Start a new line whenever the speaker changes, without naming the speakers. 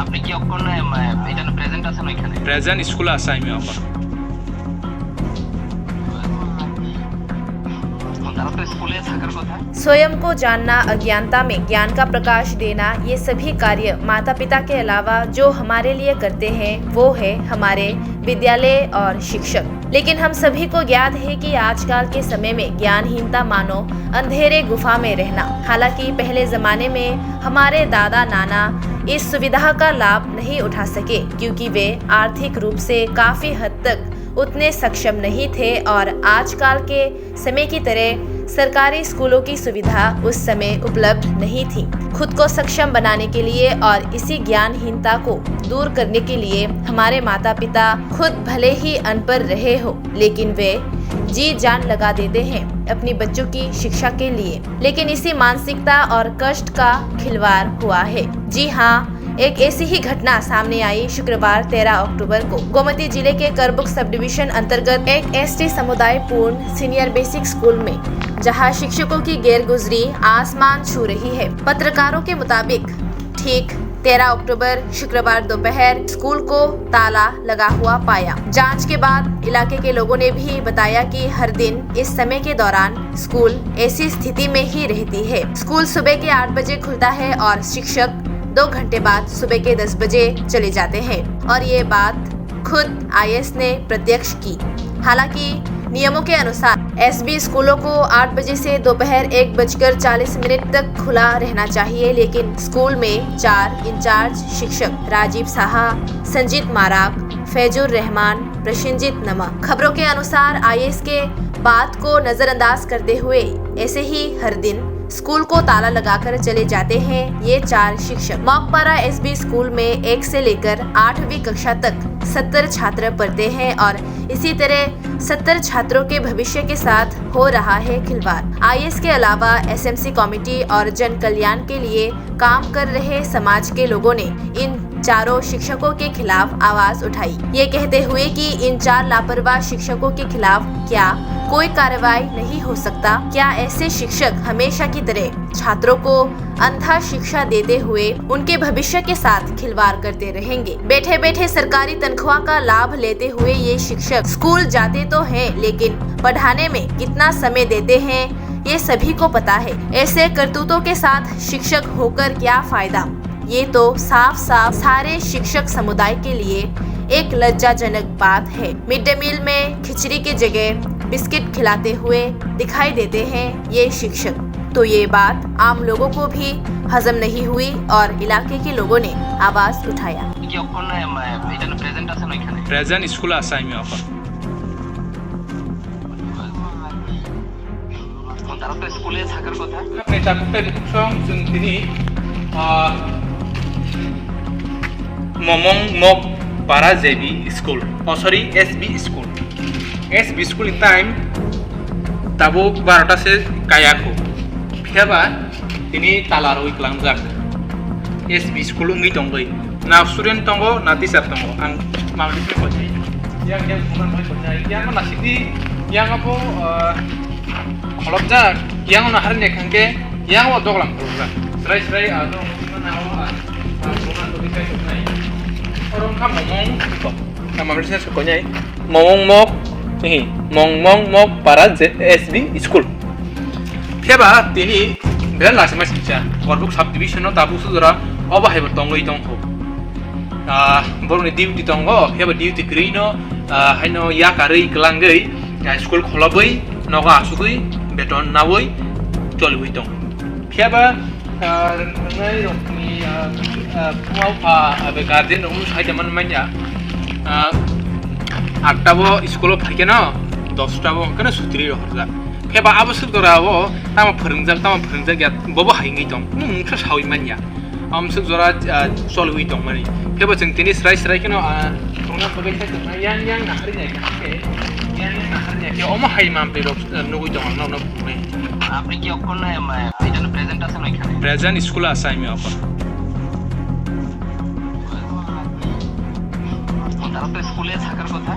আপনি কি এখন এখানে প্রেজেন্ট আছেন ওইখানে?
প্রেজেন্ট স্কুলে আছে আমি এখন।
তারা তো স্কুলে থাকার কথা।
स्वयं को जानना, अज्ञानता में ज्ञान का प्रकाश देना, ये सभी कार्य माता पिता के अलावा जो हमारे लिए करते हैं वो है हमारे विद्यालय और शिक्षक। लेकिन हम सभी को ज्ञात है कि आजकल के समय में ज्ञानहीनता मानो अंधेरे गुफा में रहना। हालांकि पहले जमाने में हमारे दादा नाना इस सुविधा का लाभ नहीं उठा सके क्योंकि वे आर्थिक रूप से काफी हद तक उतने सक्षम नहीं थे और आजकल के समय की तरह सरकारी स्कूलों की सुविधा उस समय उपलब्ध नहीं थी। खुद को सक्षम बनाने के लिए और इसी ज्ञानहीनता को दूर करने के लिए हमारे माता पिता खुद भले ही अनपढ़ रहे हो लेकिन वे जी जान लगा देते हैं अपनी बच्चों की शिक्षा के लिए। लेकिन इसी मानसिकता और कष्ट का खिलवाड़ हुआ है। जी हाँ, एक ऐसी ही घटना सामने आई शुक्रवार 13 अक्टूबर को गोमती जिले के करबुक सब डिवीजन अंतर्गत एक एसटी समुदाय पूर्ण सीनियर बेसिक स्कूल में, जहां शिक्षकों की गैरगुजरी आसमान छू रही है। पत्रकारों के मुताबिक ठीक 13 अक्टूबर शुक्रवार दोपहर स्कूल को ताला लगा हुआ पाया। जांच के बाद इलाके के लोगों ने भी बताया कि हर दिन इस समय के दौरान स्कूल ऐसी स्थिति में ही रहती है। स्कूल सुबह के 8 बजे खुलता है और शिक्षक 2 घंटे बाद सुबह के 10 बजे चले जाते हैं और ये बात खुद आईएएस ने प्रत्यक्ष की। हालांकि नियमों के अनुसार एसबी स्कूलों को 8 बजे से दोपहर 1:40 तक खुला रहना चाहिए, लेकिन स्कूल में 4 इंचार्ज शिक्षक राजीव साहा, संजीत माराक, फैजुर रहमान, प्रशिंजित नमा खबरों के अनुसार आईएएस के बात को नजरअंदाज करते हुए ऐसे ही हर दिन स्कूल को ताला लगाकर चले जाते हैं ये 4 शिक्षक। मौकपारा एसबी स्कूल में 1 से लेकर 8वीं कक्षा तक 70 छात्र पढ़ते हैं और इसी तरह 70 छात्रों के भविष्य के साथ हो रहा है खिलवाड़। आईएएस के अलावा एसएमसी कमेटी और जन कल्याण के लिए काम कर रहे समाज के लोगों ने इन 4 शिक्षकों के खिलाफ आवाज उठाई, ये कहते हुए कि इन 4 लापरवाह शिक्षकों के खिलाफ क्या कोई कार्रवाई नहीं हो सकता? क्या ऐसे शिक्षक हमेशा की तरह छात्रों को अंधा शिक्षा देते हुए उनके भविष्य के साथ खिलवाड़ करते रहेंगे? बैठे बैठे सरकारी तनख्वाह का लाभ लेते हुए ये शिक्षक स्कूल जाते तो हैं लेकिन पढ़ाने में कितना समय देते हैं ये सभी को पता है। ऐसे करतूतों के साथ शिक्षक होकर क्या फायदा? ये तो साफ साफ सारे शिक्षक समुदाय के लिए एक लज्जाजनक बात है। मिड डे मील में खिचड़ी की जगह बिस्किट खिलाते हुए दिखाई देते हैं ये शिक्षक। तो ये बात आम लोगों को भी हजम नहीं हुई और इलाके के लोगों ने आवाज उठाया।
কি এখন এখানে প্রেজেন্ট আছেন ওইখানে?
প্রেজেন্ট স্কুলে আছে আমি এখন।
তারা তো স্কুলে থাকার কথা।
আপনি চাকুটা দেখুন जों दिनै ममं मक पारा JB school sorry SB school time दाबो 12टा से कायाखौ फियाबा दिनै ताला रोइ खालामजाक एसबी स्कूल उंगै दंगै ना स्टुडेन्ट दंग ना टीचार दंग आं माबानिफ्राय फैबाय yang bukan फैबाय yang नासिदि yang apa खलबजाक yang नाहारने खांगे yang wa doglam खलबजाक स्राय आरो नावा bukan tulisan tunai orang kan ngomong kok sama Malaysia sukonya ngomong mok nih ngomong mok para SB school siapa ini beran lah sama sih Korbuk subdivision no tabu sudara apa hebat tonggo itongho baru nih duty tonggo siapa duty green no hino ya kari kelanggai school kholabai noga asugui beton nawoi tolu itong siapa nai rokni पुआव अबे garden उन side मन माइया 8टाबो school फैके न 10टाबो कने सुत्रि हरजा faba आबो सुदराबो तामा फोरोंजाक या बबो हाइङै दं मुंखा सावि मानिया आमसु जरा चल हुइ दं माने फेबा जों तिनि स्राय केन थंना बगै साइड yang नाहरि जाय के yang नाहरि जाय के अमा हाइ माम पेरो नुगै दं न बुने
আপনি কি এখন এখানে প্রেজেন্ট আছেন ওইখানে?
প্রেজেন্ট স্কুলে আছে আমি এখন।
তারা তো স্কুলে থাকার কথা।